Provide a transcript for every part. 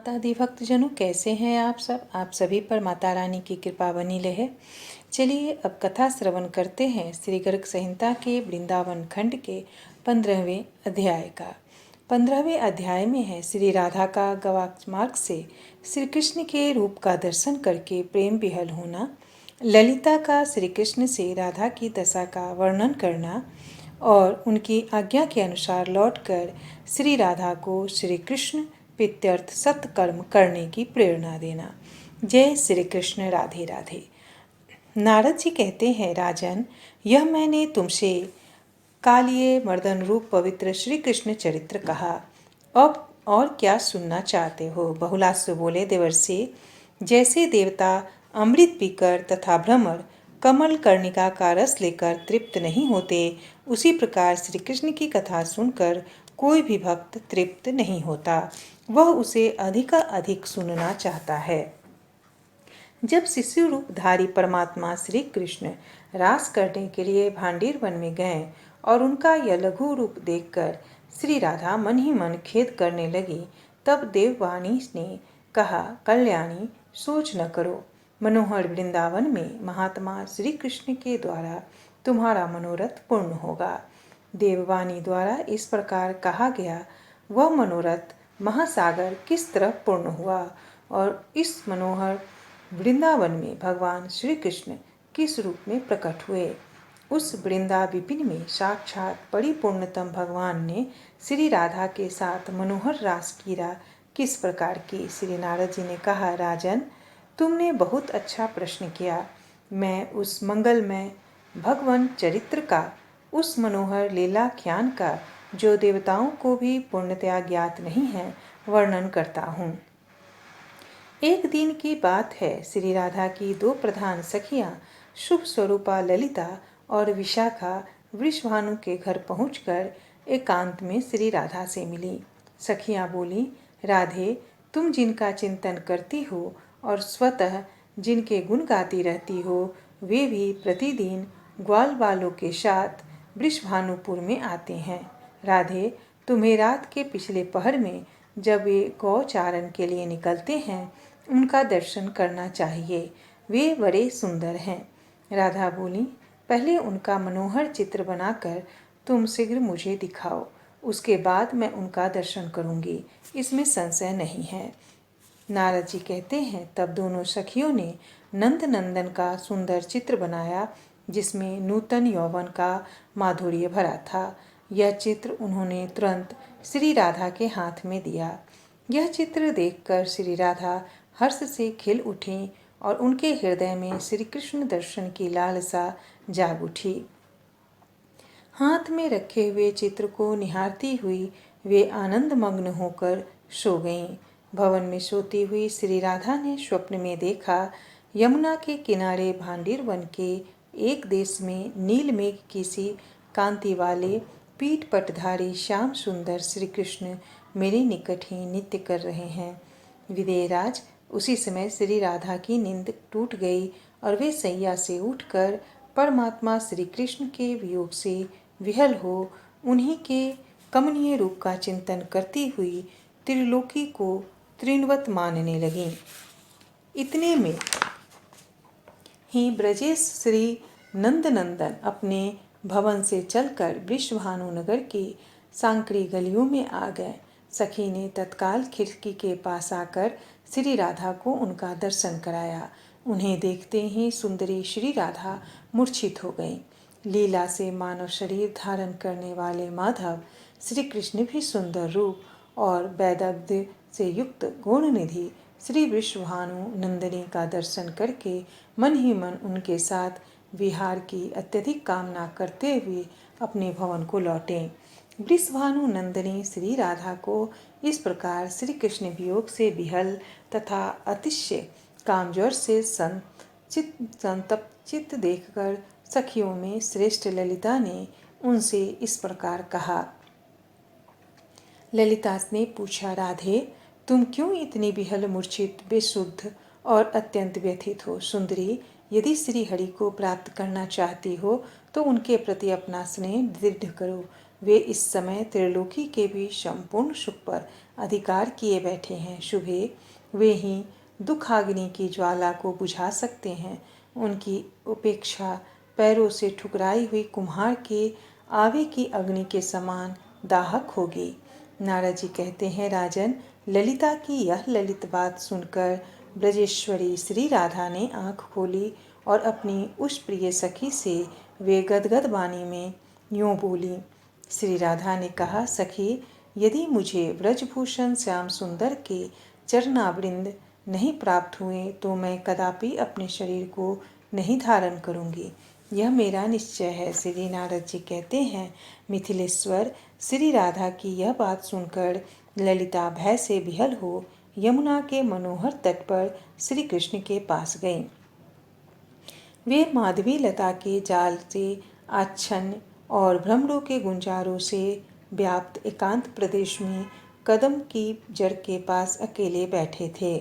आदि भक्तजनों, कैसे हैं आप सब। आप सभी पर माता रानी की कृपा बनी रहे। चलिए अब कथा श्रवण करते हैं श्री गर्ग संहिता के वृंदावन खंड के 15वें अध्याय का। 15वें अध्याय में है श्री राधा का गवाक्ष मार्ग से श्री कृष्ण के रूप का दर्शन करके प्रेम विहल होना, ललिता का श्री कृष्ण से राधा की दशा का वर्णन करना और उनकी आज्ञा के अनुसार लौटकर श्री राधा को श्री कृष्ण प्रीत्यर्थ सत्कर्म करने की प्रेरणा देना। जय श्री कृष्ण। राधे राधे। नारद जी कहते हैं, राजन, यह मैंने तुमसे कालिये मर्दन रूप पवित्र श्री कृष्ण चरित्र कहा। अब और क्या सुनना चाहते हो। बहुलास्व बोले, देवर्षि, जैसे देवता अमृत पीकर तथा भ्रमर कमल कर्णिका का रस लेकर तृप्त नहीं होते, उसी प्रकार श्री कृष्ण की कथा सुनकर कोई भी भक्त तृप्त नहीं होता, वह उसे अधिक सुनना चाहता है। जब शिशु रूपधारी परमात्मा श्री कृष्ण रास करने के लिए भांडीर वन में गए और उनका यह लघु रूप देखकर श्री राधा मन ही मन खेद करने लगी, तब देववाणी ने कहा, कल्याणी, सोच न करो। मनोहर वृंदावन में महात्मा श्री कृष्ण के द्वारा तुम्हारा मनोरथ पूर्ण होगा। देववाणी द्वारा इस प्रकार कहा गया वह मनोरथ महासागर किस तरह पूर्ण हुआ और इस मनोहर वृंदावन में भगवान श्री कृष्ण किस रूप में प्रकट हुए। उस वृंदा विपिन में साक्षात परिपूर्णतम भगवान ने श्री राधा के साथ मनोहर रास क्रीड़ा किस प्रकार की। श्री नारद जी ने कहा, राजन, तुमने बहुत अच्छा प्रश्न किया। मैं उस मंगलमय भगवान चरित्र का, उस मनोहर लीलाख्यान का, जो देवताओं को भी पूर्णतया ज्ञात नहीं है, वर्णन करता हूँ। एक दिन की बात है, श्री राधा की दो प्रधान सखियां शुभ स्वरूपा ललिता और विशाखा वृषभानु के घर पहुंचकर एकांत में श्री राधा से मिली। सखियां बोली, राधे, तुम जिनका चिंतन करती हो और स्वतः जिनके गुण गाती रहती हो, वे भी प्रतिदिन ग्वाल बालों के साथ वृषभानुपुर में आते हैं। राधे, तुम्हें रात के पिछले पहर में जब वे गौचारण के लिए निकलते हैं, उनका दर्शन करना चाहिए। वे बड़े सुंदर हैं। राधा बोली, पहले उनका मनोहर चित्र बनाकर तुम शीघ्र मुझे दिखाओ, उसके बाद मैं उनका दर्शन करूंगी, इसमें संशय नहीं है। नारद जी कहते हैं, तब दोनों सखियों ने नंद नंदन का सुंदर चित्र बनाया, जिसमें नूतन यौवन का माधुर्य भरा था। यह चित्र उन्होंने तुरंत श्री राधा के हाथ में दिया। यह चित्र देखकर श्री राधा हर्ष से खिल उठी और उनके हृदय में श्री कृष्ण दर्शन की लालसा जाग उठी। हाथ में रखे हुए चित्र को निहारती हुई वे आनंद मग्न होकर सो गईं। भवन में सोती हुई श्री राधा ने स्वप्न में देखा, यमुना के किनारे भांडीर वन के एक देश में नील मेघ की सी कांति वाले पीठ पटधारी श्याम सुंदर श्री कृष्ण मेरे निकट ही नृत्य कर रहे हैं। विदेहराज, उसी समय श्री राधा की नींद टूट गई और वे सैया से उठकर परमात्मा श्री कृष्ण के वियोग से विहल हो उन्हीं के कमनीय रूप का चिंतन करती हुई त्रिलोकी को त्रिनवत मानने लगीं। इतने में ही ब्रजेश श्री नंदनंदन अपने भवन से चलकर वृषभानु नगर की सांकड़ी गलियों में आ गए। सखी ने तत्काल खिड़की के पास आकर श्री राधा को उनका दर्शन कराया। उन्हें देखते ही सुंदरी श्री राधा मूर्छित हो गई। लीला से मानव शरीर धारण करने वाले माधव श्री कृष्ण भी सुंदर रूप और वैदग्ध्य से युक्त गुणनिधि श्री वृषभानु नंदिनी का दर्शन करके मन ही मन उनके साथ विहार की अत्यधिक कामना करते हुए अपने भवन को लौटे। वृषभानु नंदिनी श्री राधा को इस प्रकार श्री कृष्ण वियोग से विहल तथा अतिशय कामज्वर से संतप्त चित्त देखकर सखियों में श्रेष्ठ ललिता ने उनसे इस प्रकार कहा। ललिता ने पूछा, राधे, तुम क्यों इतनी विहल, मूर्छित, बेशुद्ध और अत्यंत व्यथित हो। सुंदरी, यदि श्री हरि को प्राप्त करना चाहती हो तो उनके प्रति अपना स्नेह दृढ़ करो। वे इस समय त्रिलोकी के भी संपूर्ण सुख पर अधिकार किए बैठे हैं। शुभे वे ही दुखाग्नि की ज्वाला को बुझा सकते हैं। उनकी उपेक्षा पैरों से ठुकराई हुई कुम्हार के आवे की अग्नि के समान दाहक होगी। नारद जी कहते हैं, राजन, ललिता की यह ललित बात सुनकर ब्रजेश्वरी श्री राधा ने आंख खोली और अपनी उस प्रिय सखी से वे गदगद वाणी में यूं बोली। श्री राधा ने कहा, सखी, यदि मुझे ब्रजभूषण श्याम सुंदर के चरणावृंद नहीं प्राप्त हुए तो मैं कदापि अपने शरीर को नहीं धारण करूंगी। यह मेरा निश्चय है। श्री नारद जी कहते हैं, मिथिलेश्वर, श्री राधा की यह बात सुनकर ललिता भय से विहल हो यमुना के मनोहर तट पर श्री कृष्ण के पास गईं। वे माधवी लता के जाल से आच्छन्न और भ्रमरों के गुंजारों से व्याप्त एकांत प्रदेश में कदम की जड़ के पास अकेले बैठे थे।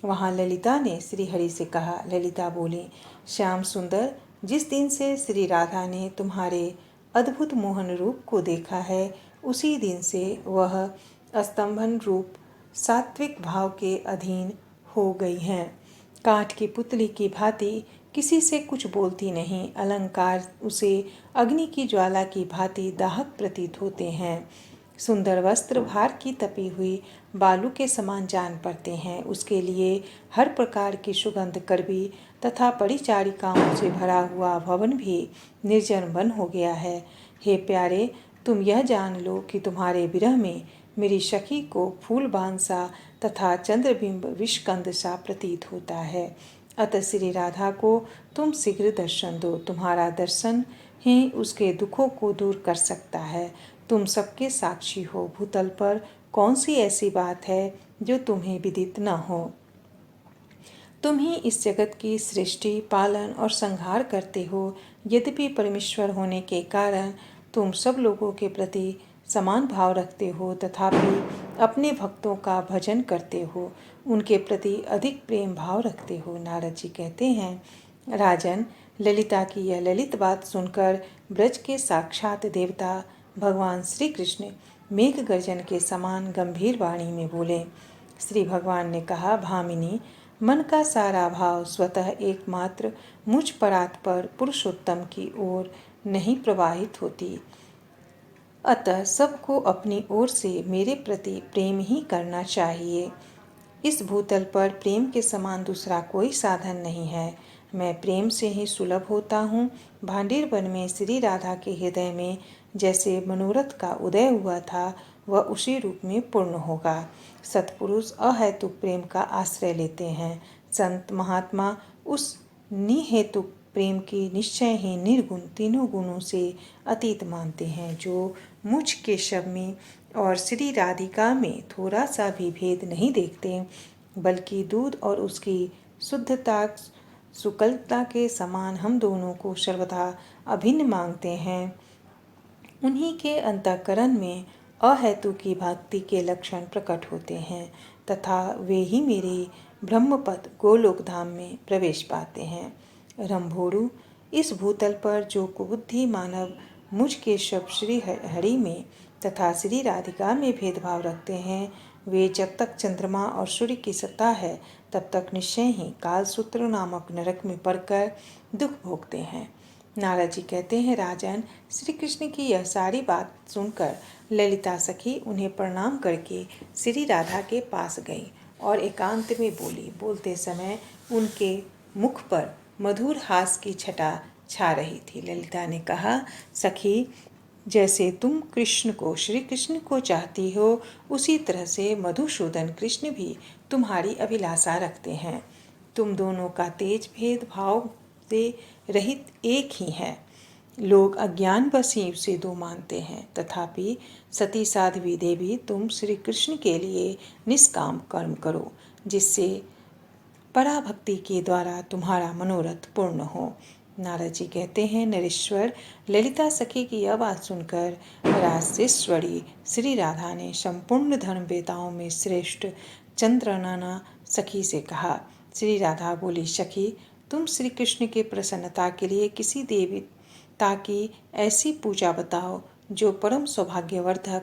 वहाँ ललिता ने श्री हरि से कहा। ललिता बोली, श्याम सुंदर, जिस दिन से श्री राधा ने तुम्हारे अद्भुत मोहन रूप को देखा है, उसी दिन से वह स्तंभन रूप सात्विक भाव के अधीन हो गई हैं। काठ की पुतली की भांति किसी से कुछ बोलती नहीं। अलंकार उसे अग्नि की ज्वाला की भांति दाहक प्रतीत होते हैं। सुंदर वस्त्र भार की तपी हुई बालू के समान जान पड़ते हैं। उसके लिए हर प्रकार की सुगंध कड़वी तथा परिचारिकाओं से भरा हुआ भवन भी निर्जन वन हो गया है। हे प्यारे, तुम यह जान लो कि तुम्हारे विरह में मेरी सखी को फूलबान सा तथा चंद्रबिंब विषकंद सा प्रतीत होता है। अतः श्री राधा को तुम शीघ्र दर्शन दो। तुम्हारा दर्शन ही उसके दुखों को दूर कर सकता है। तुम सबके साक्षी हो। भूतल पर कौन सी ऐसी बात है जो तुम्हें विदित न हो। तुम ही इस जगत की सृष्टि, पालन और संहार करते हो। यद्यपि परमेश्वर होने के कारण तुम सब लोगों के प्रति समान भाव रखते हो, तथापि अपने भक्तों का भजन करते हो, उनके प्रति अधिक प्रेम भाव रखते हो। नारद जी कहते हैं, राजन, ललिता की यह ललित बात सुनकर ब्रज के साक्षात देवता भगवान श्री कृष्ण मेघ गर्जन के समान गंभीर वाणी में बोले। श्री भगवान ने कहा, भामिनी, मन का सारा भाव स्वतः एकमात्र मुझ परात्पर पुरुषोत्तम की ओर नहीं प्रवाहित होती। अतः सबको अपनी ओर से मेरे प्रति प्रेम ही करना चाहिए। इस भूतल पर प्रेम के समान दूसरा कोई साधन नहीं है। मैं प्रेम से ही सुलभ होता हूँ। भांडीर वन में श्री राधा के हृदय में जैसे मनोरथ का उदय हुआ था, वह उसी रूप में पूर्ण होगा। सत्पुरुष अहेतुक प्रेम का आश्रय लेते हैं। संत महात्मा उस निहेतुक प्रेम की निश्चय ही निर्गुण तीनों गुणों से अतीत मानते हैं, जो मुझ केशव में और श्री राधिका में थोड़ा सा भी भेद नहीं देखते, बल्कि दूध और उसकी शुद्धता सुकलता के समान हम दोनों को सर्वथा अभिन्न मांगते हैं। उन्हीं के अंतःकरण में अहेतु की भक्ति के लक्षण प्रकट होते हैं तथा वे ही मेरे ब्रह्मपद गोलोक धाम में प्रवेश पाते हैं। रंभोरु, इस भूतल पर जो कुबुद्धि मानव मुझ के शब श्री हरि में तथा श्री राधिका में भेदभाव रखते हैं, वे जब तक चंद्रमा और सूर्य की सत्ता है तब तक निश्चय ही कालसूत्र नामक नरक में पड़कर दुख भोगते हैं। नारद जी कहते हैं, राजन, श्री कृष्ण की यह सारी बात सुनकर ललिता सखी उन्हें प्रणाम करके श्री राधा के पास गई और एकांत में बोली। बोलते समय उनके मुख पर मधुर हास की छटा छा रही थी। ललिता ने कहा, सखी, जैसे तुम कृष्ण को श्री कृष्ण को चाहती हो, उसी तरह से मधुसूदन कृष्ण भी तुम्हारी अभिलाषा रखते हैं। तुम दोनों का तेज भेद भाव से रहित एक ही है। लोग अज्ञानवश ही उसे दो मानते हैं, तथापि सती साध्वी देवी, तुम श्री कृष्ण के लिए निष्काम कर्म करो, जिससे पराभक्ति के द्वारा तुम्हारा मनोरथ पूर्ण हो। नारद जी कहते हैं, नरेश्वर, ललिता सखी की यह बात सुनकर रासेश्वरी श्री राधा ने संपूर्ण धर्मवेताओं में श्रेष्ठ चंद्रनना सखी से कहा। श्री राधा बोली, सखी, तुम श्री कृष्ण के प्रसन्नता के लिए किसी देवता की ऐसी पूजा बताओ जो परम सौभाग्यवर्धक,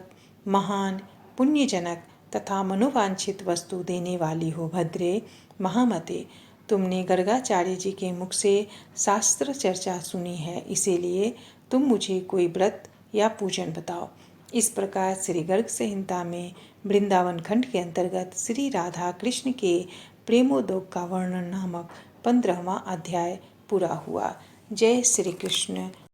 महान, पुण्यजनक तथा मनोवांछित वस्तु देने वाली हो। भद्रे महामते, तुमने गर्गाचार्य जी के मुख से शास्त्र चर्चा सुनी है, इसीलिए तुम मुझे कोई व्रत या पूजन बताओ। इस प्रकार श्री गर्ग संहिता में वृंदावन खंड के अंतर्गत श्री राधा कृष्ण के प्रेमोद्योग का वर्णन नामक 15वां अध्याय पूरा हुआ। जय श्री कृष्ण।